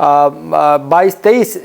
22-23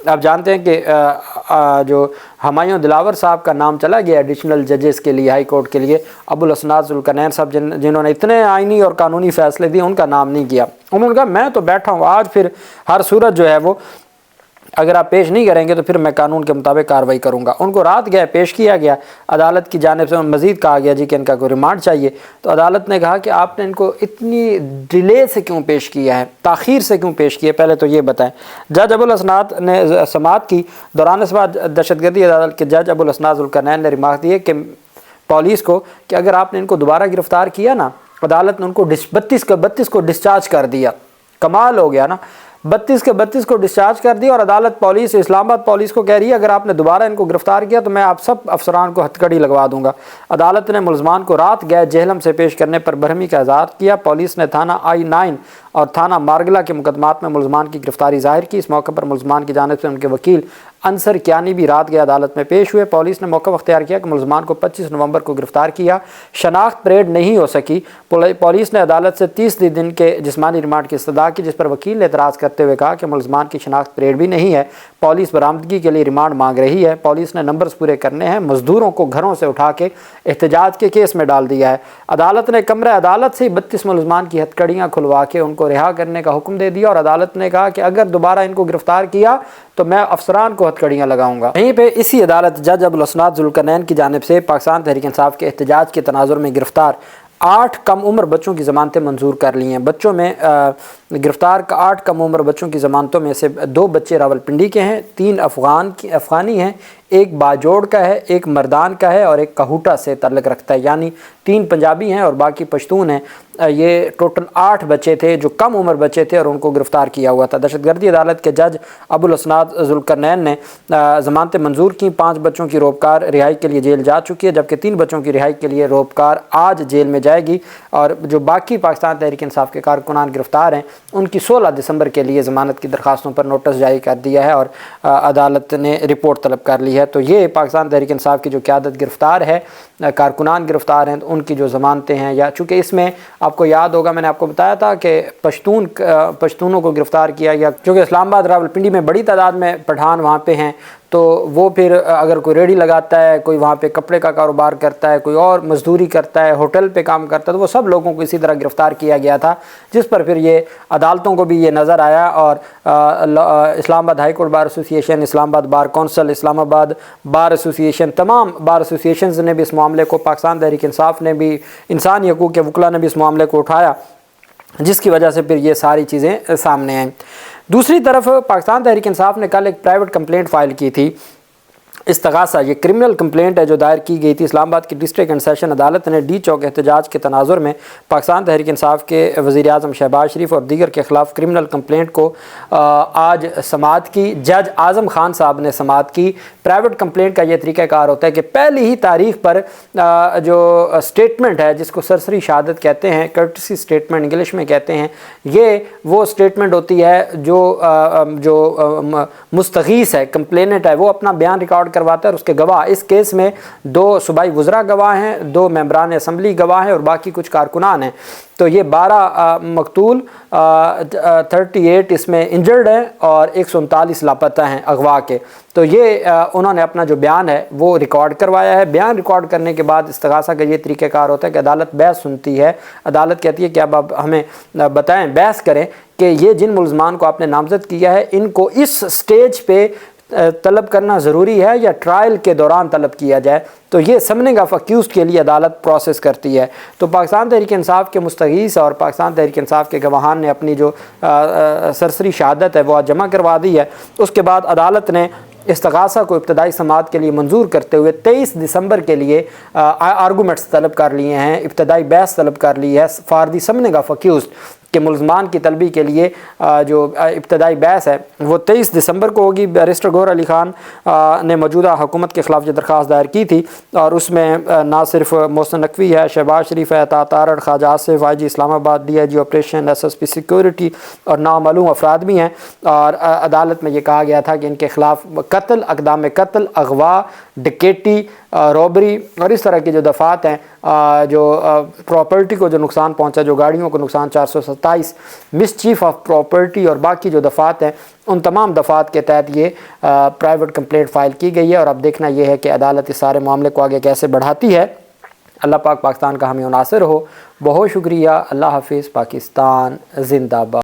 آپ جانتے ہیں کہ جو ہمایوں دلاور صاحب کا نام چلا گیا ایڈیشنل ججز کے لیے ہائی کورٹ کے لیے، ابو الاسناد ذوالقرنین صاحب جنہوں نے اتنے آئینی اور قانونی فیصلے دیے، ان کا نام نہیں کیا۔ انہوں نے کہا میں تو بیٹھا ہوں آج، پھر ہر صورت جو ہے وہ اگر آپ پیش نہیں کریں گے تو پھر میں قانون کے مطابق کارروائی کروں گا۔ ان کو رات گئے، پیش کیا گیا، عدالت کی جانب سے مزید کہا گیا جی کہ ان کا کوئی ریمانڈ چاہیے، تو عدالت نے کہا کہ آپ نے ان کو اتنی ڈیلے سے کیوں پیش کیا ہے، تاخیر سے کیوں پیش کیا ہے، پہلے تو یہ بتائیں۔ جج ابو الاسناد نے سماعت کی، دوران سماعت دہشت گردی عدالت کے جج ابو الاسناد ذوالقرنین نے ریمارک دیے کہ پولیس کو کہ اگر آپ نے ان کو دوبارہ گرفتار کیا نا، عدالت نے ان کو 32 کو ڈسچارج کر دیا، کمال ہو گیا نا، 32 کو ڈسچارج کر دیا، اور عدالت پولیس اسلام آباد پولیس کو کہہ رہی ہے اگر آپ نے دوبارہ ان کو گرفتار کیا تو میں آپ سب افسران کو ہتھ کڑی لگوا دوں گا۔ عدالت نے ملزمان کو رات گئے جہلم سے پیش کرنے پر برہمی کا اظہار کیا۔ پولیس نے تھانہ I-9 اور تھانہ مارگلہ کے مقدمات میں ملزمان کی گرفتاری ظاہر کی۔ اس موقع پر ملزمان کی جانب سے ان کے وکیل انصر کیانی بھی رات گئے عدالت میں پیش ہوئے۔ پولیس نے موقع اختیار کیا کہ ملزمان کو 25 نومبر کو گرفتار کیا، شناخت پریڈ نہیں ہو سکی۔ پولیس نے عدالت سے 30 دن کے جسمانی ریمانڈ کی استدعا کی، جس پر وکیل نے اعتراض کرتے ہوئے کہا کہ ملزمان کی شناخت پریڈ بھی نہیں ہے، پولیس برآمدگی کے لیے ریمانڈ مانگ رہی ہے، پولیس نے نمبرز پورے کرنے ہیں، مزدوروں کو گھروں سے اٹھا کے احتجاج کے کیس میں ڈال دیا ہے۔ عدالت نے کمرہ عدالت سے 32 ملزمان کی ہتھکڑیاں کھلوا کے ان کو رہا کرنے کا حکم دے دیا، اور عدالت نے کہا کہ اگر دوبارہ ان کو گرفتار کیا تو میں افسران کو ہتھکڑیاں لگاؤں گا۔ یہیں پہ اسی عدالت جج ابو الاسناد ذوالقرنین کی جانب سے پاکستان تحریک انصاف کے احتجاج کے تناظر میں گرفتار 8 کم عمر بچوں کی ضمانتیں منظور کر لی ہیں۔ بچوں میں گرفتار 8 کم عمر بچوں کی ضمانتوں میں سے 2 بچے راولپنڈی کے ہیں، 3 افغانی ہیں، 1 باجوڑ کا ہے، 1 مردان کا ہے اور 1 کہوٹا سے تعلق رکھتا ہے، یعنی 3 پنجابی ہیں اور باقی پشتون ہیں۔ یہ ٹوٹل 8 بچے تھے جو کم عمر بچے تھے اور ان کو گرفتار کیا ہوا تھا۔ دہشت گردی عدالت کے جج ابو الاسناد ذوالقرنین نے ضمانتیں منظور کی۔ 5 بچوں کی روپکار رہائی کے لیے جیل جا چکی ہے، جبکہ 3 بچوں کی رہائی کے لیے روپکار آج جیل میں جائے گی، اور جو باقی پاکستان تحریک انصاف کے کارکنان گرفتار ہیں ان کی 16 دسمبر کے لیے ضمانت کی درخواستوں پر نوٹس جاری کر دیا ہے اور عدالت نے رپورٹ طلب کر لی ہے۔ تو یہ پاکستان تحریک انصاف کی جو قیادت گرفتار ہے، کارکنان گرفتار ہیں، تو ان کی جو ضمانتیں ہیں، یا چونکہ اس میں آپ کو یاد ہوگا میں نے آپ کو بتایا تھا کہ پشتونوں کو گرفتار کیا گیا، چونکہ اسلام آباد راولپنڈی میں بڑی تعداد میں پٹھان وہاں پہ ہیں، تو وہ پھر اگر کوئی ریڑھی لگاتا ہے، کوئی وہاں پہ کپڑے کا کاروبار کرتا ہے، کوئی اور مزدوری کرتا ہے، ہوٹل پہ کام کرتا ہے، تو وہ سب لوگوں کو اسی طرح گرفتار کیا گیا تھا، جس پر پھر یہ عدالتوں کو بھی یہ نظر آیا، اور اسلام آباد ہائی کورٹ بار ایسوسی ایشن، اسلام آباد بار کونسل، اسلام آباد بار ایسوسی ایشن، تمام بار ایسوسی ایشنز نے بھی اس معاملے کو، پاکستان تحریک انصاف نے بھی، انسانی حقوق کے وکلاء نے بھی اس معاملے کو اٹھایا، جس کی وجہ سے پھر یہ ساری چیزیں سامنے آئیں۔ دوسری طرف پاکستان تحریک انصاف نے کل ایک پرائیویٹ کمپلینٹ فائل کی تھی، استغاثہ، یہ کرمنل کمپلینٹ ہے جو دائر کی گئی تھی۔ اسلام آباد کی ڈسٹرکٹ اینڈ سیشن عدالت نے ڈی چوک احتجاج کے تناظر میں پاکستان تحریک انصاف کے وزیر اعظم شہباز شریف اور دیگر کے خلاف کرمنل کمپلینٹ کو آج سماعت کی۔ جج اعظم خان صاحب نے سماعت کی۔ پرائیویٹ کمپلینٹ کا یہ طریقہ کار ہوتا ہے کہ پہلی ہی تاریخ پر جو اسٹیٹمنٹ ہے، جس کو سرسری شہادت کہتے ہیں، کرٹسی اسٹیٹمنٹ انگلش میں کہتے ہیں، یہ وہ اسٹیٹمنٹ ہوتی ہے جو مستغیث ہے، کمپلیننٹ ہے، وہ اپنا بیان ریکارڈ کرواتا ہے، اور اس کے گواہ، اس کیس میں 2 صوبائی وزراء گواہ ہیں، 2 ممبران اسمبلی گواہ ہیں اور باقی کچھ کارکنان ہیں۔ تو یہ 12 مقتول، 38 اس میں انجرڈ ہیں اور 139 لاپتہ ہیں اغوا کے۔ تو یہ انہوں نے اپنا جو بیان ہے وہ ریکارڈ کروایا ہے۔ بیان ریکارڈ کرنے کے بعد استغاثہ کا یہ طریقہ کار ہوتا ہے کہ عدالت بحث سنتی ہے، عدالت کہتی ہے کہ اب ہمیں بتائیں، بحث کریں کہ یہ جن ملزمان کو آپ نے نامزد کیا ہے ان کو اس سٹیج پہ طلب کرنا ضروری ہے یا ٹرائل کے دوران طلب کیا جائے۔ تو یہ سمننگ آف اکیوزڈ کے لیے عدالت پروسیس کرتی ہے۔ تو پاکستان تحریک انصاف کے مستغیث اور پاکستان تحریک انصاف کے گواہان نے اپنی جو سرسری شہادت ہے وہ جمع کروا دی ہے۔ اس کے بعد عدالت نے استغاثہ کو ابتدائی سماعت کے لیے منظور کرتے ہوئے 23 دسمبر کے لیے آرگومنٹس طلب کر لیے ہیں، ابتدائی بحث طلب کر لی ہے فار دی سمننگ آف اکیوزڈ، کہ ملزمان کی طلبی کے لیے جو ابتدائی بحث ہے وہ 23 دسمبر کو ہوگی۔ بیرسٹر گوہر علی خان نے موجودہ حکومت کے خلاف یہ درخواست دائر کی تھی، اور اس میں نہ صرف محسن نقوی ہے، شہباز شریف ہے، عطا تارڑ، خواجہ آصف، آئی G Islamabad, D I G operation, S S P security اور نامعلوم افراد بھی ہیں۔ اور عدالت میں یہ کہا گیا تھا کہ ان کے خلاف قتل، اقدام قتل، اغوا، ڈکیٹی، روبری اور اس طرح کی جو دفعات ہیں، جو پراپرٹی کو جو نقصان پہنچا، جو گاڑیوں کو نقصان 470 327 مس چیف آف پراپرٹی اور باقی جو دفعات ہیں ان تمام دفعات کے تحت یہ پرائیویٹ کمپلینٹ فائل کی گئی ہے، اور اب دیکھنا یہ ہے کہ عدالت اس سارے معاملے کو آگے کیسے بڑھاتی ہے۔ اللہ پاک پاکستان کا ہمیں ناصر ہو۔ بہت شکریہ، اللہ حافظ، پاکستان زندہ باد۔